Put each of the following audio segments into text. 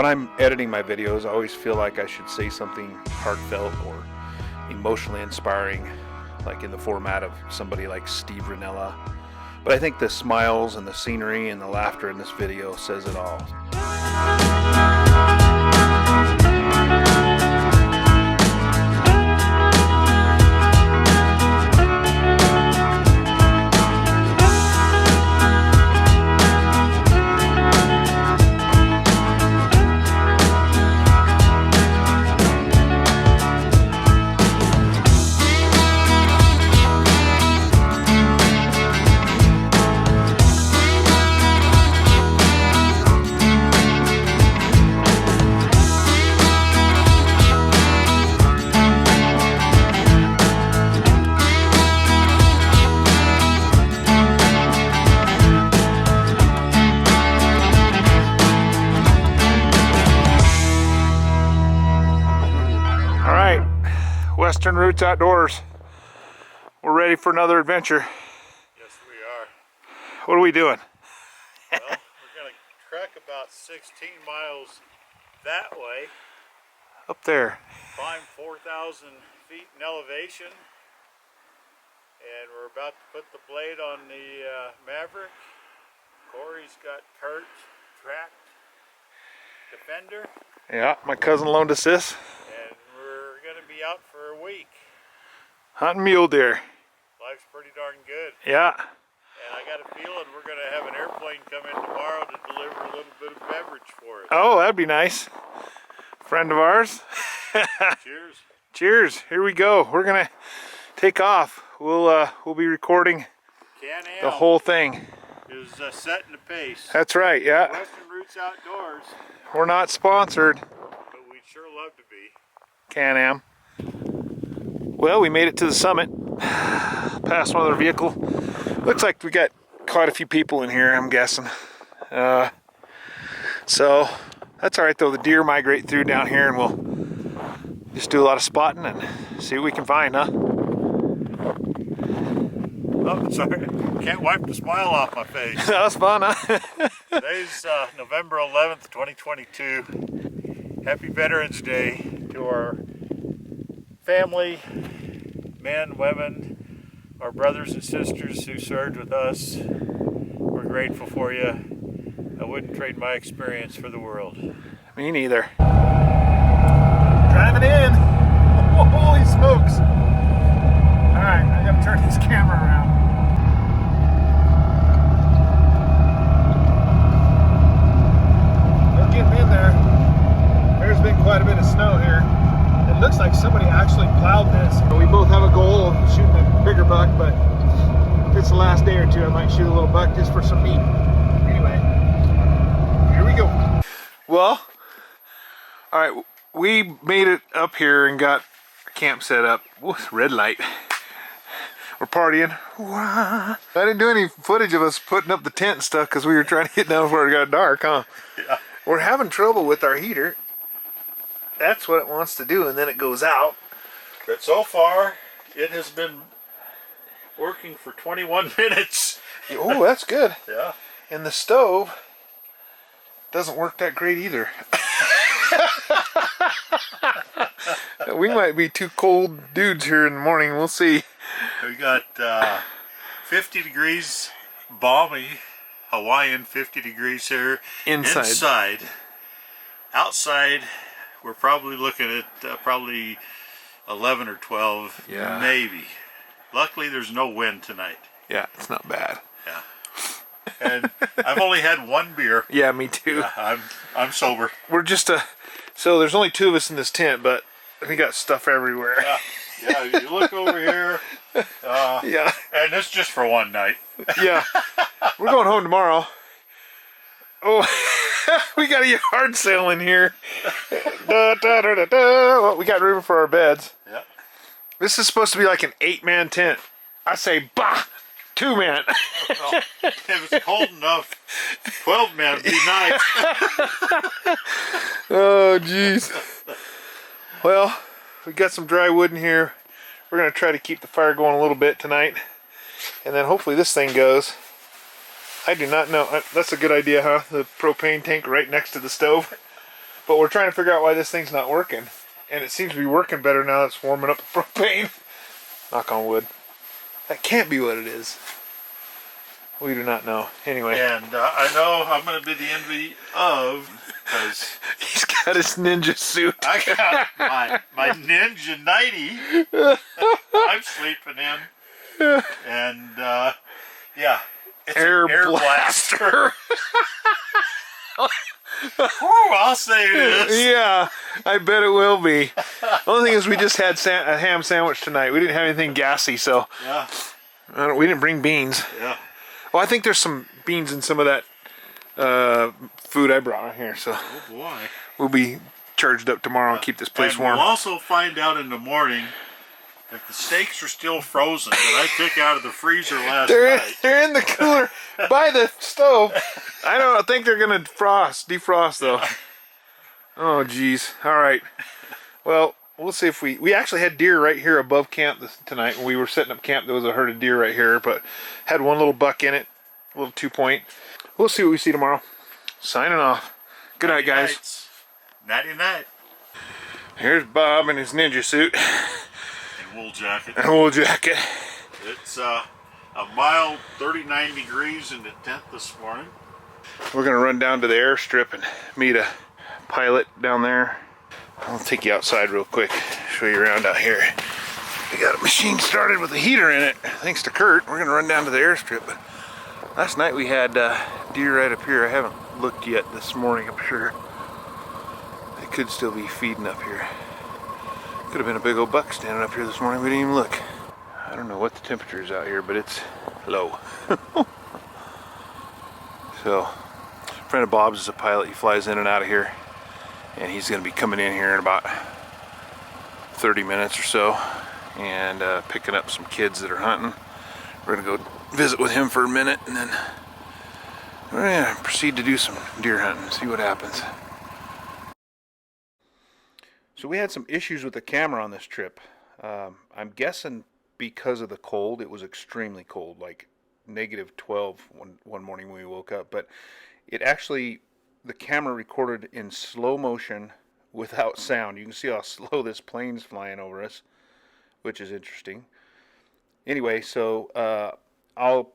When I'm editing my videos, I always feel like I should say something heartfelt or emotionally inspiring, like in the format of somebody like Steve Rinella. But I think the smiles and the scenery and the laughter in this video says it all. Western Roots Outdoors. We're ready for another adventure. Yes, we are. What are we doing? Well, we're going to trek about 16 miles that way. Up there. Climb 4,000 feet in elevation. And we're about to put the blade on the Maverick. Corey's got Kurt's tracked Defender. Yeah, my cousin loaned us this. And we're going to be out for a week. Hunting mule deer. Life's pretty darn good. Yeah. And I got a feeling we're going to have an airplane come in tomorrow to deliver a little bit of beverage for us. Oh, that'd be nice. Friend of ours. Cheers. Cheers. Here we go. We're going to take off. We'll be recording Can-Am the whole thing. is setting the pace. That's right, yeah. Western Roots Outdoors. We're not sponsored. But we'd sure love to be. Can-Am. Well, we made it to the summit. Past one other vehicle. Looks like we got quite a few people in here, I'm guessing. So, that's alright though. The deer migrate through down here and we'll just do a lot of spotting and see what we can find, huh? Oh, sorry. Can't wipe the smile off my face. That was fun, huh? Today's November 11th, 2022. Happy Veterans Day to our family, men, women, our brothers and sisters who served with us. We're grateful for you. I wouldn't trade my experience for the world. Me neither. Driving in. Holy smokes. Alright, I gotta turn this camera around. We're getting in there. There's been quite a bit of snow here. It looks like somebody actually plowed this. We both have a goal of shooting a bigger buck, but if it's the last day or two, I might shoot a little buck just for some meat. Anyway, here we go. Well, all right, we made it up here and got a camp set up. Ooh, red light. We're partying. I didn't do any footage of us putting up the tent and stuff because we were trying to get down before it got dark, huh? Yeah. We're having trouble with our heater. That's what it wants to do, and then it goes out. But so far, it has been working for 21 minutes. Oh, that's good. Yeah. And the stove doesn't work that great either. We might be two cold dudes here in the morning. We'll see. We got 50 degrees, balmy, Hawaiian 50 degrees here. Inside. Outside, we're probably looking at probably 11 or 12, yeah, maybe. Luckily, there's no wind tonight. Yeah, it's not bad. Yeah. And I've only had one beer. Yeah, me too. Yeah, I'm sober. We're just so there's only two of us in this tent, but we got stuff everywhere. Yeah. Yeah, you look over here. Yeah. And this just for one night. Yeah. We're going home tomorrow. Oh, we got a yard sale in here. Da, da, da, da, da. Well, we got room for our beds. Yeah. This is supposed to be like an 8-man tent. I say, bah, 2-man. Well, if it's cold enough, 12 men would be nice. Oh, jeez. Well, we got some dry wood in here. We're going to try to keep the fire going a little bit tonight. And then hopefully this thing goes. I do not know. That's a good idea, huh? The propane tank right next to the stove. But we're trying to figure out why this thing's not working. And it seems to be working better now that it's warming up the propane. Knock on wood. That can't be what it is. We do not know. Anyway. And I know I'm going to be the envy of, because he's got his ninja suit. I got my ninja nightie I'm sleeping in. And yeah, it's air an air blaster. Whew, I'll say it is. Yeah, I bet it will be. The only thing is we just had a ham sandwich tonight. We didn't have anything gassy, so yeah. We didn't bring beans. Yeah. Well, I think there's some beans in some of that food I brought in here, so Oh boy. we'll be charged up tomorrow and keep this place and warm. We'll also find out in the morning if the steaks are still frozen that I took out of the freezer last night. They're in the cooler by the stove. I don't think they're gonna defrost though. Oh geez. All right. Well, we'll see if we actually had deer right here above camp tonight when we were setting up camp. There was a herd of deer right here, but had one little buck in it, a little 2-point. We'll see what we see tomorrow. Signing off. Good night, guys. Nighty night. Here's Bob in his ninja suit And wool jacket. and a wool jacket. It's a mild 39 degrees in the tent this morning. We're gonna run down to the airstrip and meet a pilot down there. I'll take you outside real quick, show you around out here. We got a machine started with a heater in it, thanks to Kurt. We're gonna run down to the airstrip. But last night we had deer right up here. I haven't looked yet this morning, I'm sure. They could still be feeding up here. Could have been a big old buck standing up here this morning. We didn't even look. I don't know what the temperature is out here, but it's low. So, a friend of Bob's is a pilot. He flies in and out of here. And he's going to be coming in here in about 30 minutes or so and picking up some kids that are hunting. We're going to go visit with him for a minute and then we're going to proceed to do some deer hunting, see what happens. So we had some issues with the camera on this trip. I'm guessing because of the cold. It was extremely cold, like -12 one morning when we woke up. But it actually, the camera recorded in slow motion without sound. You can see how slow this plane's flying over us, which is interesting. Anyway, so I'll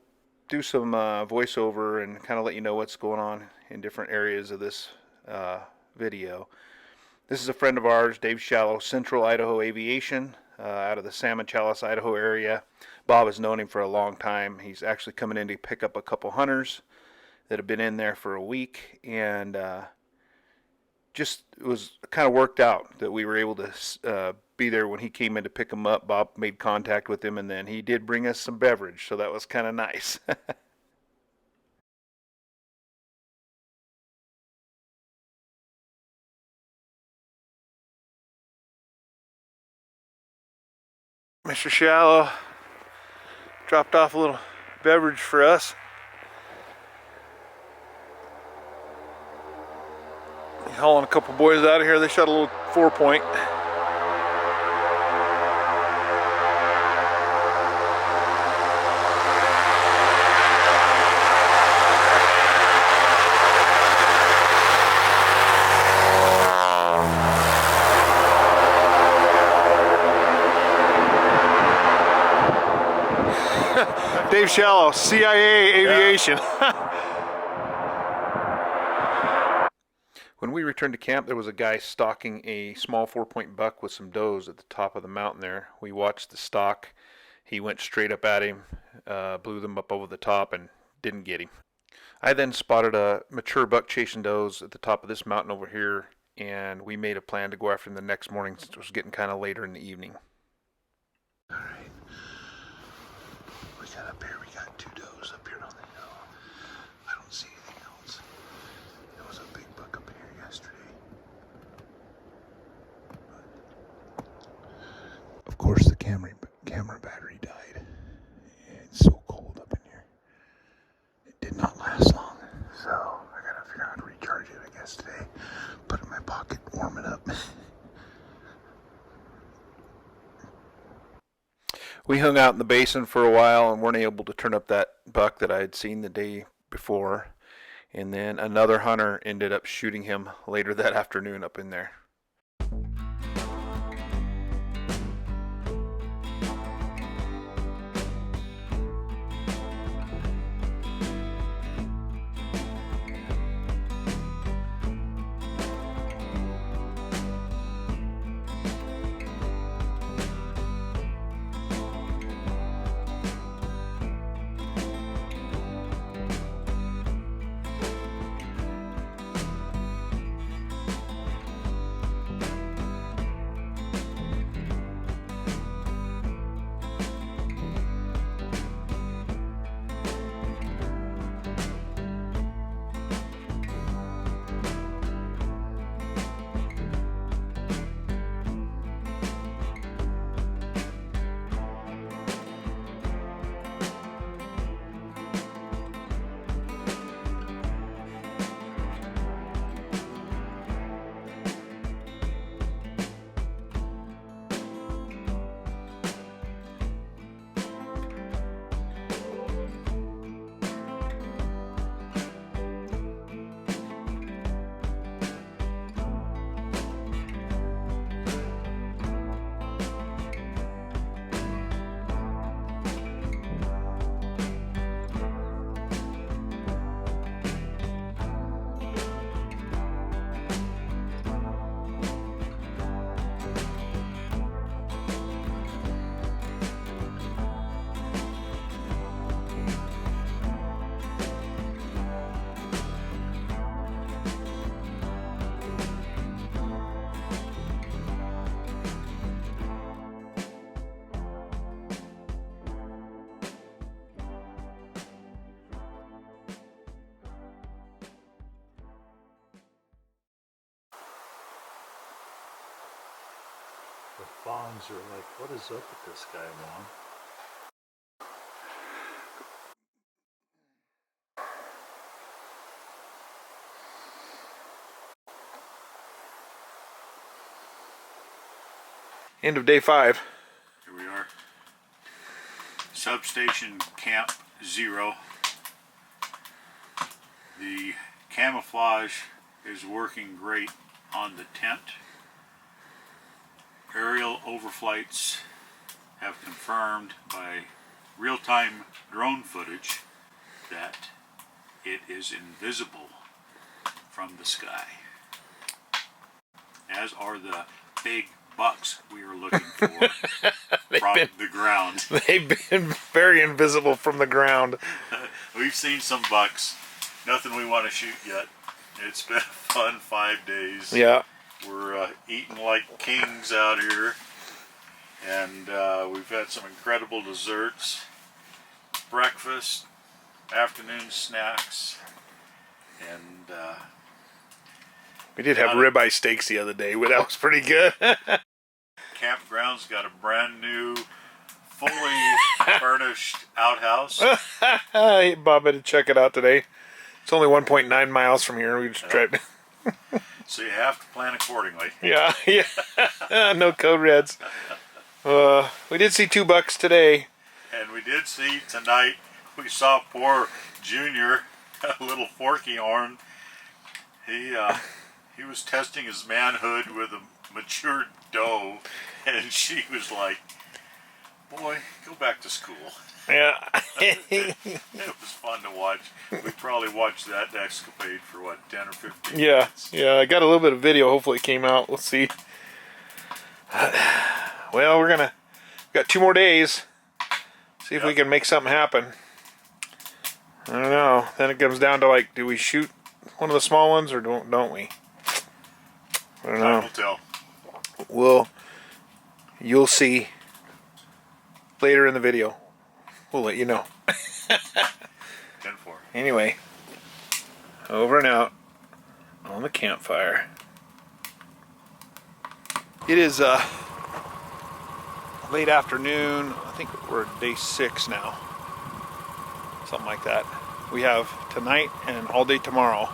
do some voiceover and kind of let you know what's going on in different areas of this video. This is a friend of ours, Dave Shallow, Central Idaho Aviation, out of the Salmon Chalice, Idaho area. Bob has known him for a long time. He's actually coming in to pick up a couple hunters that have been in there for a week, and just it was kind of worked out that we were able to be there when he came in to pick him up. Bob made contact with him, and then he did bring us some beverage, so that was kind of nice. Mr. Shallow dropped off a little beverage for us. He's hauling a couple boys out of here. They shot a little 4-point. Dave Shallow, CIA Aviation. When we returned to camp, there was a guy stalking a small 4-point buck with some does at the top of the mountain there. We watched the stalk. He went straight up at him, blew them up over the top, and didn't get him. I then spotted a mature buck chasing does at the top of this mountain over here, and we made a plan to go after him the next morning since it was getting kind of later in the evening. All right. We got up here, we got 2 does up here on the hill. I don't see anything else. There was a big buck up here yesterday. But of course the camera battery died. It's so cold up in here. It did not last long. So I gotta figure out how to recharge it, I guess, today. Put it in my pocket, warm it up. We hung out in the basin for a while and weren't able to turn up that buck that I had seen the day before. And then another hunter ended up shooting him later that afternoon up in there. The fawns are like, what is up with this guy, Mom? End of day 5. Here we are. Substation Camp 0. The camouflage is working great on the tent. Aerial overflights have confirmed by real-time drone footage that it is invisible from the sky, as are the big bucks we are looking for from the ground. They've been very invisible from the ground. We've seen some bucks. Nothing we want to shoot yet. It's been a fun 5 days. Yeah. We're eating like kings out here, and we've had some incredible desserts, breakfast, afternoon snacks, and We did have ribeye steaks the other day. That was pretty good. Campground's got a brand new, fully furnished outhouse. Bob had to check it out today. It's only 1.9 miles from here. We just tried. So you have to plan accordingly. Yeah. No code reds. We did see 2 bucks today. And we did see tonight, we saw poor Junior, a little forky horn. He was testing his manhood with a mature doe, and she was like, boy, go back to school. Yeah. It was fun to watch. We probably watched that escapade for what, 10 or 15 Yeah. minutes? Yeah. I got a little bit of video. Hopefully it came out. We'll see. Well, we got 2 more days. See if we can make something happen. I don't know. Then it comes down to like, do we shoot one of the small ones or don't we? I don't know. Time will tell. Well, you'll see later in the video. We'll let you know. 10-4. Anyway, over and out on the campfire. It is late afternoon. I think we're at day 6 now. Something like that. We have tonight and all day tomorrow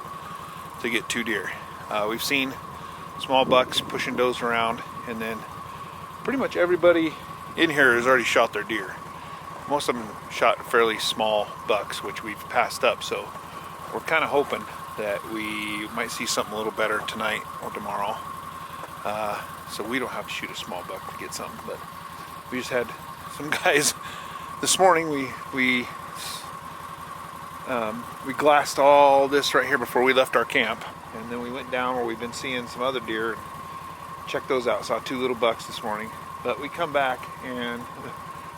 to get 2 deer. We've seen small bucks pushing does around, and then pretty much everybody in here has already shot their deer. Most of them shot fairly small bucks, which we've passed up, so we're kind of hoping that we might see something a little better tonight or tomorrow. So we don't have to shoot a small buck to get something, but we just had some guys this morning. We glassed all this right here before we left our camp, and then we went down where we've been seeing some other deer and checked those out. Saw 2 little bucks this morning, but we come back and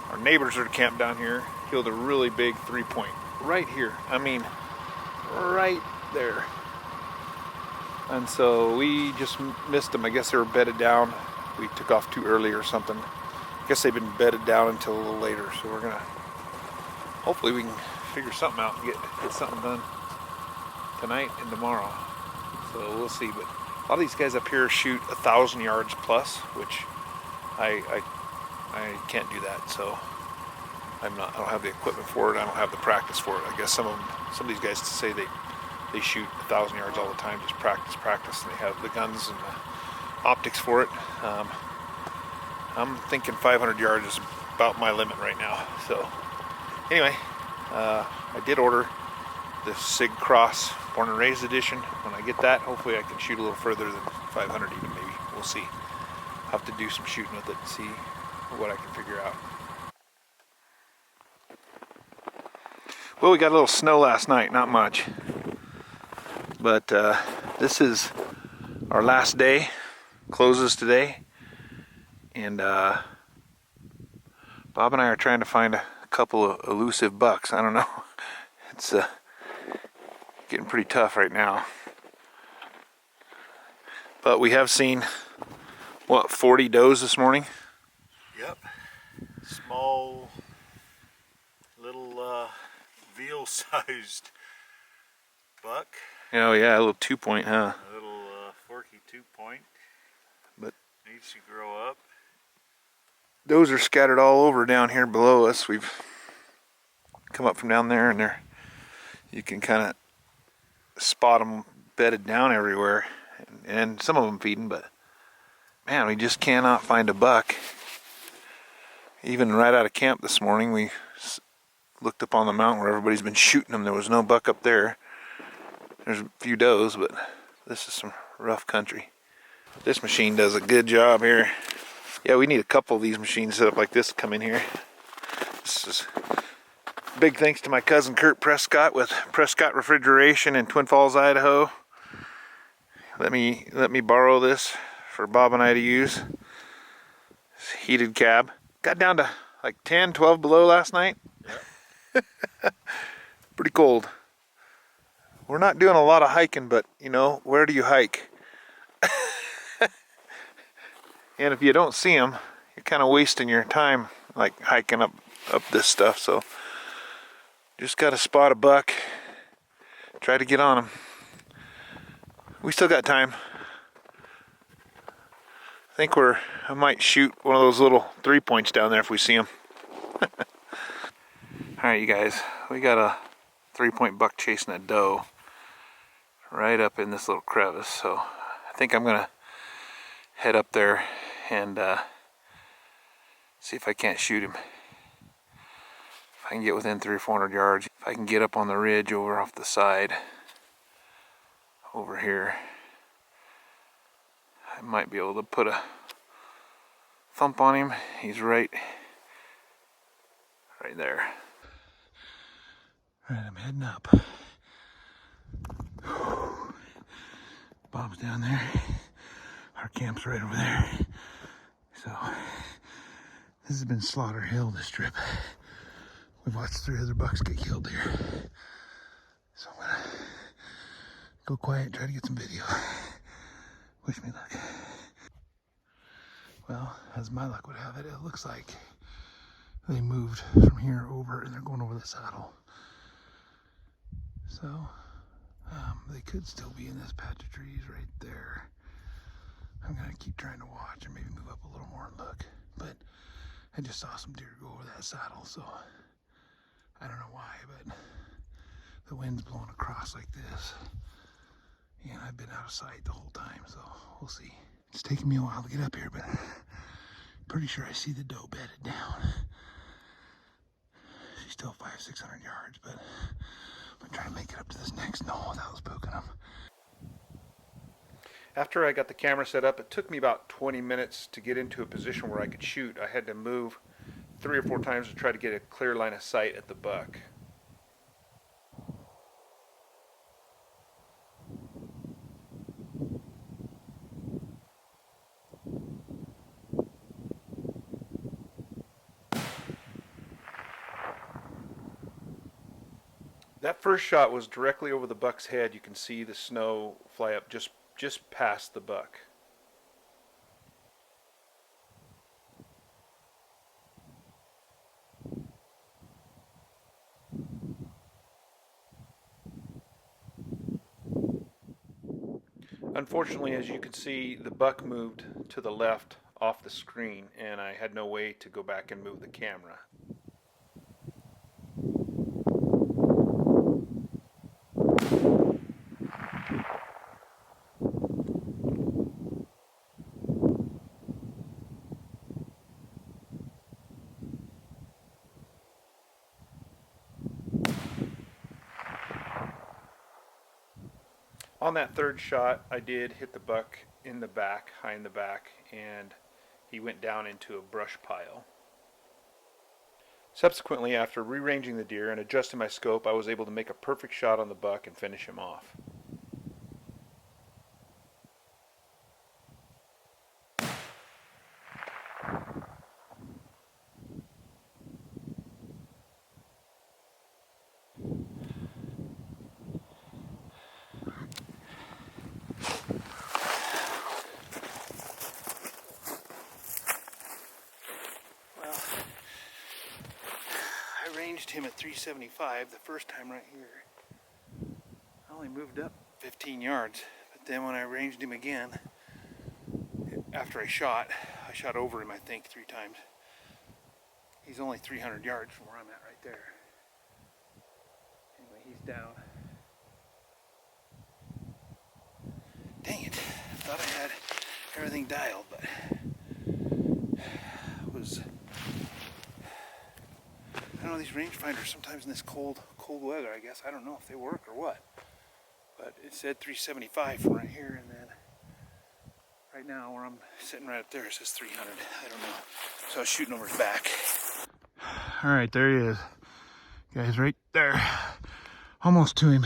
our neighbors are camped down here, killed a really big 3-point right here. I mean, right there. And so we just missed them. I guess they were bedded down. We took off too early or something. I guess they've been bedded down until a little later. So we're gonna, hopefully we can figure something out and get something done tonight and tomorrow. So we'll see. But a lot of these guys up here shoot 1,000 yards plus, which I can't do that. So I don't have the equipment for it. I don't have the practice for it. I guess some of these guys say they shoot 1,000 yards all the time, just practice, and they have the guns and the optics for it. I'm thinking 500 yards is about my limit right now. So anyway, I did order the Sig Cross Born and Raised edition. When I get that, hopefully I can shoot a little further than 500 even, maybe. We'll see. I'll have to do some shooting with it and see what I can figure out. Well, we got a little snow last night, not much. But this is our last day, closes today. And Bob and I are trying to find a couple of elusive bucks. I don't know. It's getting pretty tough right now. But we have seen, what, 40 does this morning? Yep. Small, little veal-sized buck. Oh yeah, a little 2-point, huh? A little forky 2-point. But needs to grow up. Those are scattered all over down here below us. We've come up from down there, and you can kind of spot them bedded down everywhere, and some of them feeding. But man, we just cannot find a buck. Even right out of camp this morning, we looked up on the mountain where everybody's been shooting them. There was no buck up there. There's a few does, but this is some rough country. This machine does a good job here. Yeah, we need a couple of these machines set up like this to come in here. This is big thanks to my cousin Kurt Prescott with Prescott Refrigeration in Twin Falls, Idaho. Let me borrow this for Bob and I to use. This heated cab. Got down to like 10, 12 below last night. Yep. Pretty cold. We're not doing a lot of hiking, but you know, where do you hike? And if you don't see them, you're kind of wasting your time, like hiking up this stuff. So just got to spot a buck, try to get on them. We still got time. I think I might shoot one of those little 3-points down there if we see them. All right, you guys, we got a 3-point buck chasing a doe right up in this little crevice. So I think I'm gonna head up there and see if I can't shoot him. If I can get within 300 or 400 yards, if I can get up on the ridge over off the side over here, I might be able to put a thump on him. He's right there. All right, I'm heading up. Bob's down there. Our camp's right over there. So this has been Slaughter Hill, this trip. We've watched 3 other bucks get killed here. So I'm gonna go quiet and try to get some video. Wish me luck. Well, as my luck would have it, it looks like they moved from here over and they're going over the saddle. So they could still be in this patch of trees right there. I'm gonna keep trying to watch and maybe move up a little more and look. But I just saw some deer go over that saddle, so I don't know why, but the wind's blowing across like this. And I've been out of sight the whole time, so we'll see. It's taking me a while to get up here, but pretty sure I see the doe bedded down. She's still 500-600 yards, but I'm trying to make it up to this next knoll without spooking them. After I got the camera set up, it took me about 20 minutes to get into a position where I could shoot. I had to move 3 or 4 times to try to get a clear line of sight at the buck. That first shot was directly over the buck's head. You can see the snow fly up just past the buck. Unfortunately, as you can see, the buck moved to the left off the screen, and I had no way to go back and move the camera. On that third shot, I did hit the buck in the back, high in the back, and he went down into a brush pile. Subsequently, after rearranging the deer and adjusting my scope, I was able to make a perfect shot on the buck and finish him off. I ranged him at 375 the first time right here. I only moved up 15 yards, but then when I ranged him again, after I shot over him I think 3 times. He's only 300 yards from where I'm at right there. Anyway, he's down. Dang it, I thought I had everything dialed, but it was, I don't know, these rangefinders sometimes in this cold weather, I guess, I don't know if they work or what. But it said 375 from right here, and then right now where I'm sitting right up there it says 300. I don't know. So I was shooting over his back. All right, there he is. Guys, right there. Almost to him.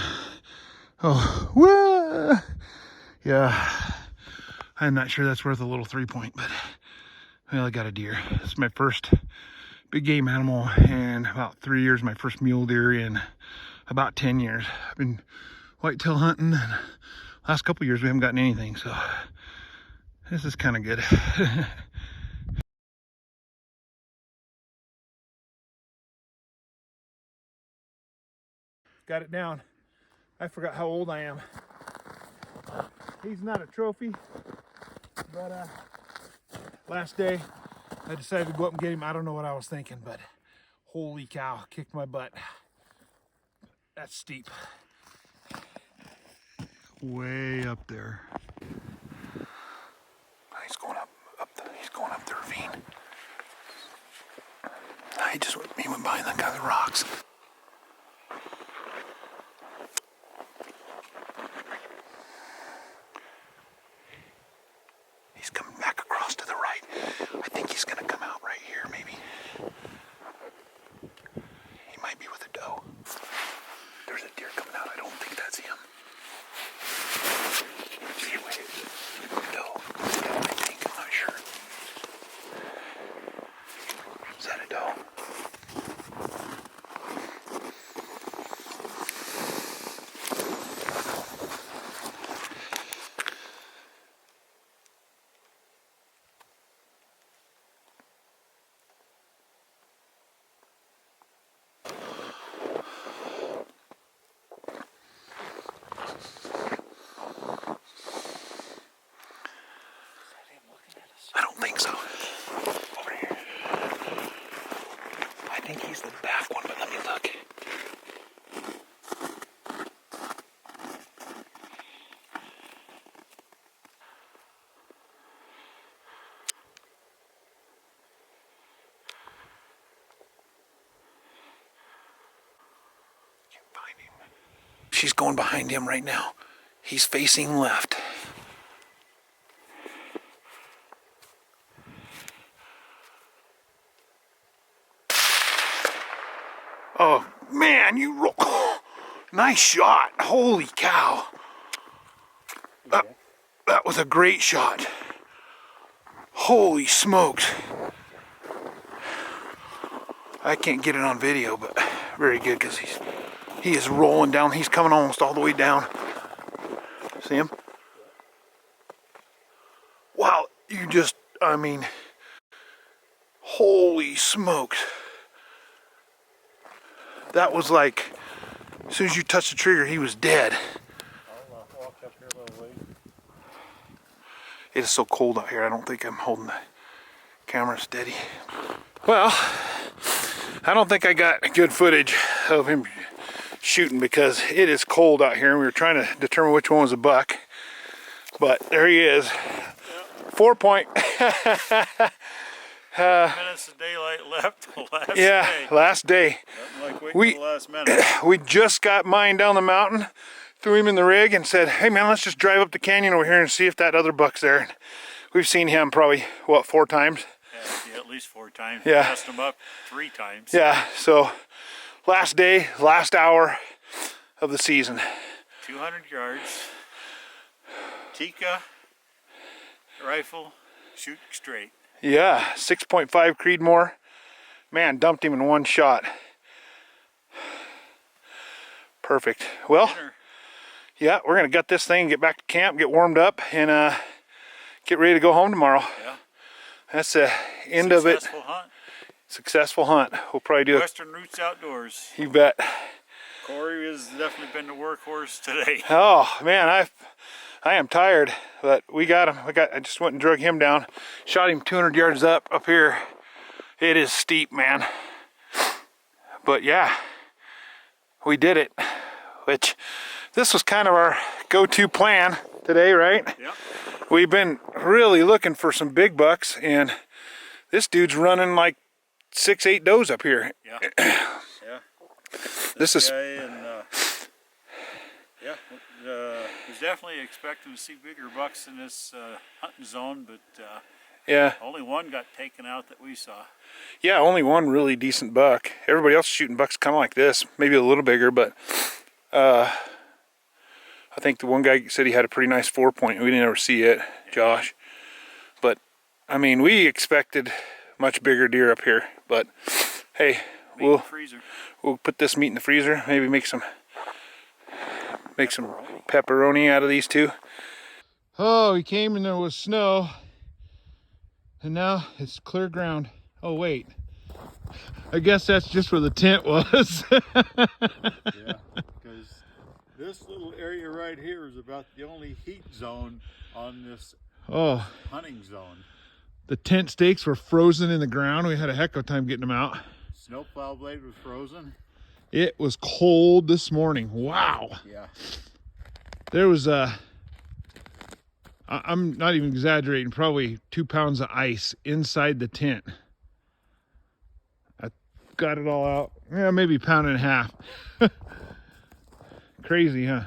Oh, whoa! Yeah. I'm not sure that's worth a little 3-point, but well, I got a deer. It's my first big game animal in about 3 years, my first mule deer in about 10 years. I've been whitetail hunting, and last couple years we haven't gotten anything, so this is kind of good. Got it down. I forgot how old I am. He's not a trophy, but last day I decided to go up and get him. I don't know what I was thinking, but holy cow, kicked my butt. That's steep. Way up there. He's going up the ravine. He went behind that guy, the rocks. He's coming back across to the right. I think he's gonna come out right here, maybe. He might be with a doe. There's a deer coming out. I don't think that's him. Doe. I think. I'm not sure. Is that a doe? I don't think so. Over here. I think he's the back one, but let me look. Can't find him. she's going behind him right now. He's facing left. Oh man, you roll. Nice shot. Holy cow. That was a great shot. Holy smokes. I can't get it on video, but very good because he is rolling down. He's coming almost all the way down. See him? Wow, you just, I mean, holy smokes. That was like, as soon as you touched the trigger, he was dead. I'll walk up here a little way. It is so cold out here, I don't think I'm holding the camera steady. Well, I don't think I got good footage of him shooting because it is cold out here and we were trying to determine which one was a buck. But there he is. Yep. 4 point. Minutes of daylight left last day. Last day. Like waiting till the last minute. We just got mine down the mountain, threw him in the rig and said, hey man, let's just drive up the canyon over here and see if that other buck's there. And we've seen him probably, what, 4 times? Yeah, at least 4 times. Yeah. Passed him up 3 times. Yeah, so last day, last hour of the season. 200 yards. Tika, rifle, shoot straight. Yeah, 6.5 Creedmoor. Man, dumped him in one shot. Perfect. Well, yeah, we're gonna gut this thing, get back to camp, get warmed up, and get ready to go home tomorrow. Yeah. That's the end of it. Successful hunt. Successful hunt. We'll probably do Western Roots Outdoors. You bet. Corey has definitely been the workhorse today. Oh man, I am tired, but we got him. I just went and drug him down, shot him 200 yards up here. It is steep, man. But yeah, we did it. Which this was kind of our go-to plan today, right? Yep. We've been really looking for some big bucks, and this dude's running like 6-8 does up here. Yeah. Yeah. This is. Was definitely expecting to see bigger bucks in this hunting zone, but Yeah. only one got taken out that we saw. Yeah, only one really decent buck. Everybody else is shooting bucks kind of like this, maybe a little bigger, but I think the one guy said he had a pretty nice 4 point. We didn't ever see it, Josh. But I mean, we expected much bigger deer up here. But hey, we'll put this meat in the freezer. Maybe make some pepperoni out of these two. Oh, we came and there was snow, and now it's clear ground. Oh wait, I guess that's just where the tent was. Yeah, because this little area right here is about the only heat zone on this hunting zone. The tent stakes were frozen in the ground. We had a heck of a time getting them out. Snowplow blade was frozen. It was cold this morning. Wow. Yeah. There was I'm not even exaggerating, probably 2 pounds of ice inside the tent. I got it all out. Yeah, maybe a pound and a half. Crazy, huh?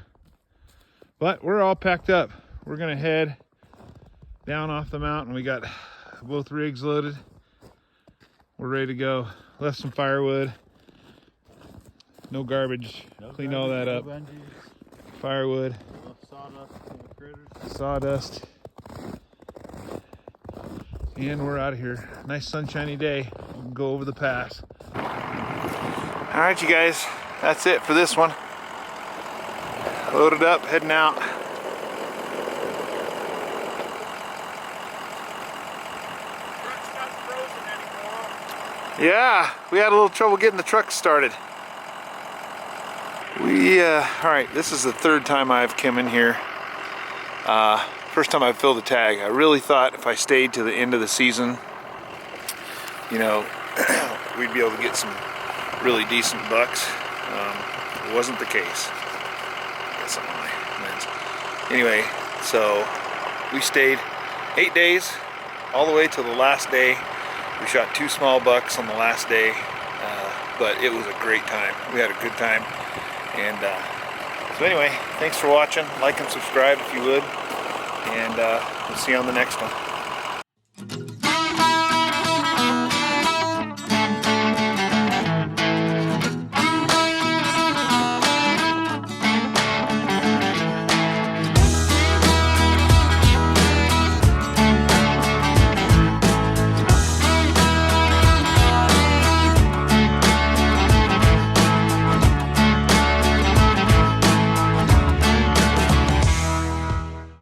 But we're all packed up. We're gonna head down off the mountain. We got both rigs loaded. We're ready to go. Left some firewood. No garbage. Clean all that up. Firewood. Sawdust. And we're out of here. Nice sunshiny day. We can go over the pass. All right, you guys. That's it for this one. Loaded up, heading out. Truck's not frozen anymore. Yeah, we had a little trouble getting the truck started. All right, this is the 3rd time I've come in here. First time I filled a tag. I really thought if I stayed to the end of the season, you know, we'd be able to get some really decent bucks. It wasn't the case. Got something on my lens. Anyway, so we stayed 8 days, all the way till the last day. We shot 2 small bucks on the last day, but it was a great time. We had a good time, and So anyway, thanks for watching. Like and subscribe if you would. And we'll see you on the next one.